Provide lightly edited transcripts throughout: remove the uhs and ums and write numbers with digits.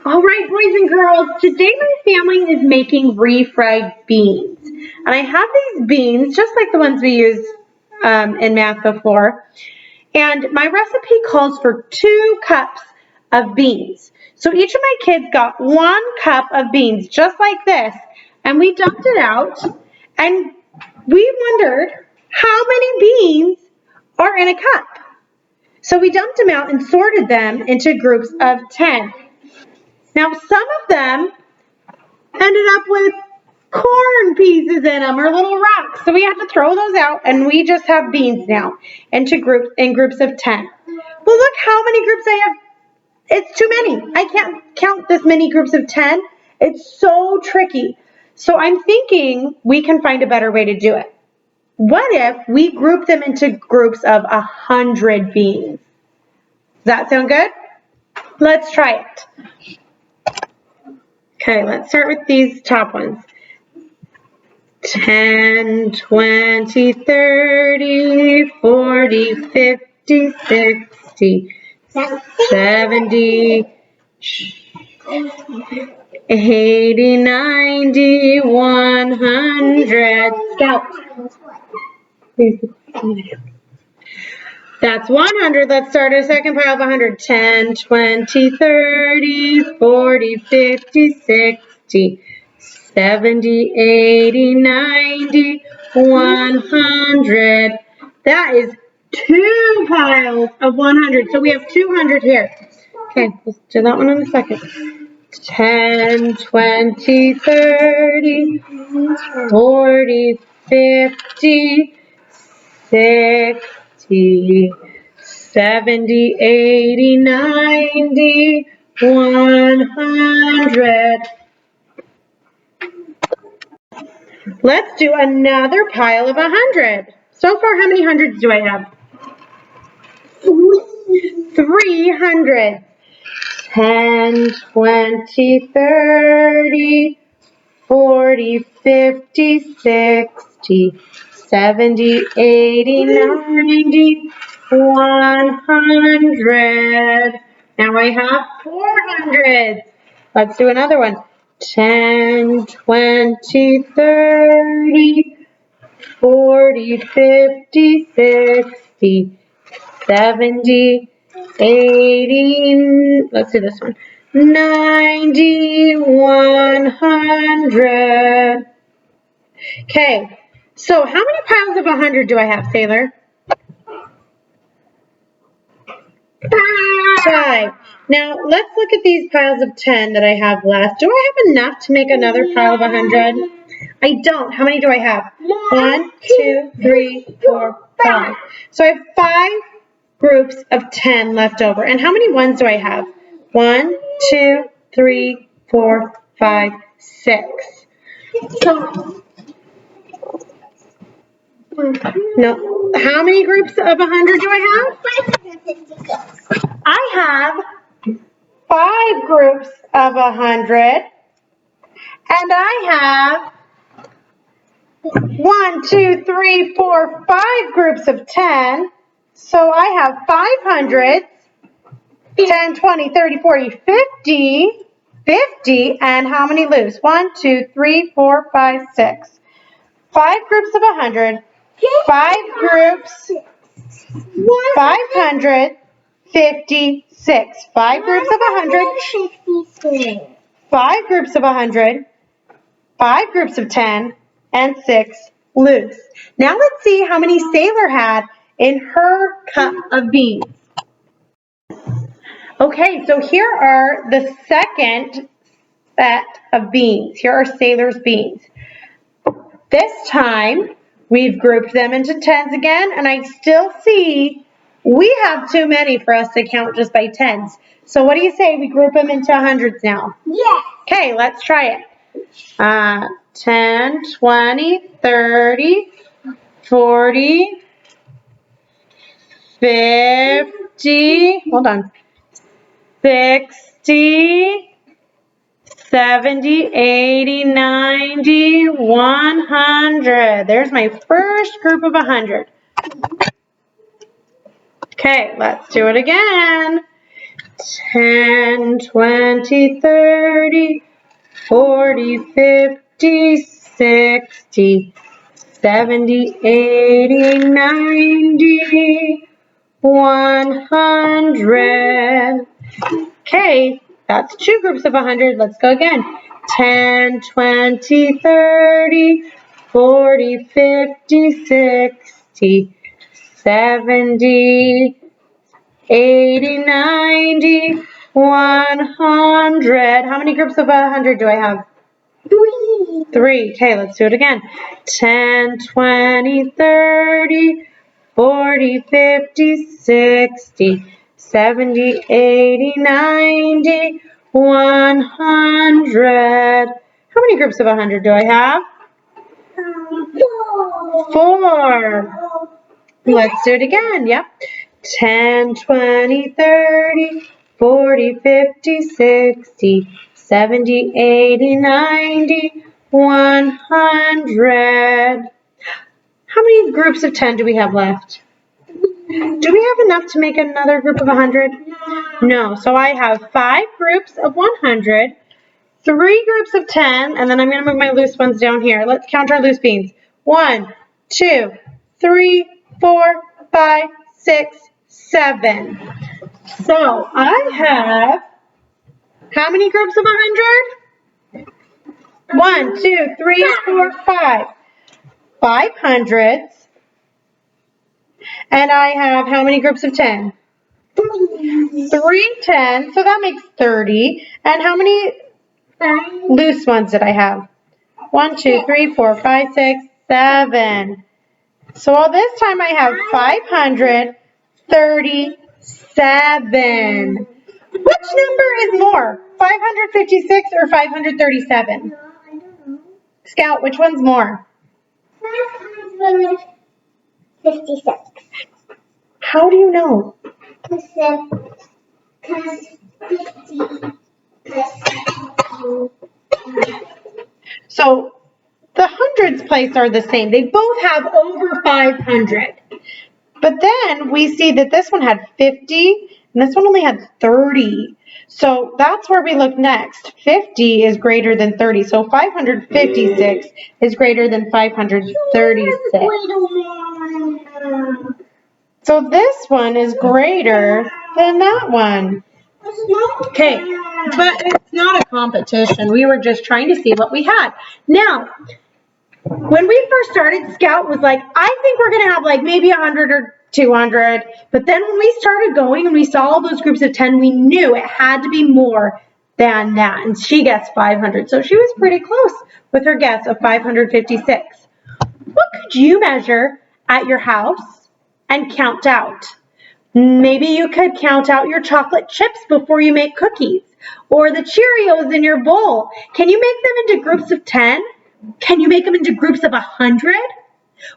All right, boys and girls, today my family is making refried beans. And I have these beans, just like the ones we used in math before. And my recipe calls for 2 cups of beans. So each of my kids got 1 cup of beans, just like this. And we dumped it out. And we wondered how many beans are in a cup. So we dumped them out and sorted them into groups of 10. Now, some of them ended up with corn pieces in them or little rocks. So we had to throw those out, and we just have beans now in groups of 10. Well, look how many groups I have. It's too many. I can't count this many groups of 10. It's so tricky. So I'm thinking we can find a better way to do it. What if we group them into groups of 100 beans? Does that sound good? Let's try it. Okay, let's start with these top ones. 10, 20, 30, 40, 50, 60, 70, 80, 90, 100. Scout. That's 100. Let's start a second pile of 100. 10, 20, 30, 40, 50, 60, 70, 80, 90, 100. That is 2 piles of 100. So we have 200 here. Okay, let's do that one in a second. 10, 20, 30, 40, 50, 60, 70, 80, 90, 100. Let's do another pile of 100. So far, how many hundreds do I have? 300. 10, 20, 30, 40, 50, 60, 70, 80, 90, 100. Now I have 400. Let's do another one. 10, 20, 30, 40, 50, 60, 70, 80, let's do this one, 90, 100. Okay, so how many piles of 100 do I have, Sailor? 5. Now, let's look at these piles of 10 that I have left. Do I have enough to make another pile of 100? I don't. How many do I have? 1, 2, 3, 4, 5. So I have 5 groups of 10 left over. And how many ones do I have? 1, 2, 3, 4, 5, 6. So, no. How many groups of 100 do I have? 556. I have 5 groups of 100. And I have 1, 2, 3, 4, 5 groups of 10. So I have 500, 10, 20, 30, 40, 50, 50, and how many loose? 1, 2, 3, 4, 5, 6. 5 groups of 100, 5 groups, 556. 5 groups of 100, 5 groups of 100, 5 groups of 10, and 6 loose. Now let's see how many Sailor had in her cup of beans. Okay, so here are the second set of beans. Here are Sailor's beans. This time, we've grouped them into 10s again, and I still see we have too many for us to count just by 10s. So what do you say we group them into 100s now? Yeah. Okay, let's try it. 10, 20, 30, 40, 50, hold on, 60, 70, 80, 90, 100. There's my first group of 100. Okay, let's do it again. 10, 20, 30, 40, 50, 60, 70, 80, 90, 100. Okay, that's two groups of 100. Let's go again. 10, 20, 30, 40, 50, 60, 70, 80, 90, 100. How many groups of 100 do I have? 3. 3. Okay, let's do it again. 10, 20, 30, 40, 50, 60, 70, 80, 90, 100. How many groups of 100 do I have? 4. Let's do it again. Yep. 10, 20, 30, 40, 50, 60, 70, 80, 90, 100. How many groups of 10 do we have left? Do we have enough to make another group of 100? No. So I have 5 groups of 100, 3 groups of 10, and then I'm going to move my loose ones down here. Let's count our loose beans. 1, 2, 3, 4, 5, 6, 7. So I have how many groups of 100? 1, 2, 3, 4, 5. 5 hundreds. And I have how many groups of 10? 3 10. So that makes 30. And how many loose ones did I have? 1, 2, 3, 4, 5, 6, 7. So all this time I have 537. Which number is more? 556 or 537? Scout, which one's more? 556. How do you know? Because 50. So the hundreds place are the same. They both have over 500. But then we see that this one had 50 and this one only had 30. So that's where we look next. 50 is greater than 30. So 556 is greater than 536. So this one is greater than that one. Okay, but it's not a competition. We were just trying to see what we had. Now, when we first started, Scout was like, I think we're going to have like maybe 100 or 200. But then when we started going and we saw all those groups of 10, we knew it had to be more than that. And she guessed 500. So she was pretty close with her guess of 556. What could you measure at your house and count out? Maybe you could count out your chocolate chips before you make cookies, or the Cheerios in your bowl. Can you make them into groups of 10? Can you make them into groups of 100?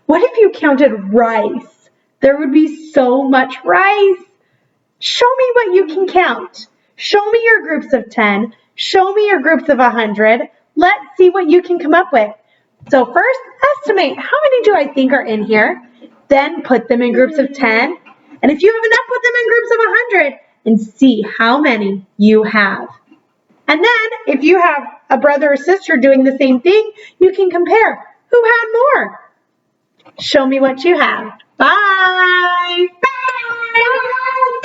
What if you counted rice? There would be so much rice. Show me what you can count. Show me your groups of 10. Show me your groups of 100. Let's see what you can come up with. So first, estimate how many do I think are in here. Then put them in groups of 10. And if you have enough, put them in groups of 100 and see how many you have. And then if you have a brother or sister doing the same thing, you can compare who had more. Show me what you have. Bye. Bye.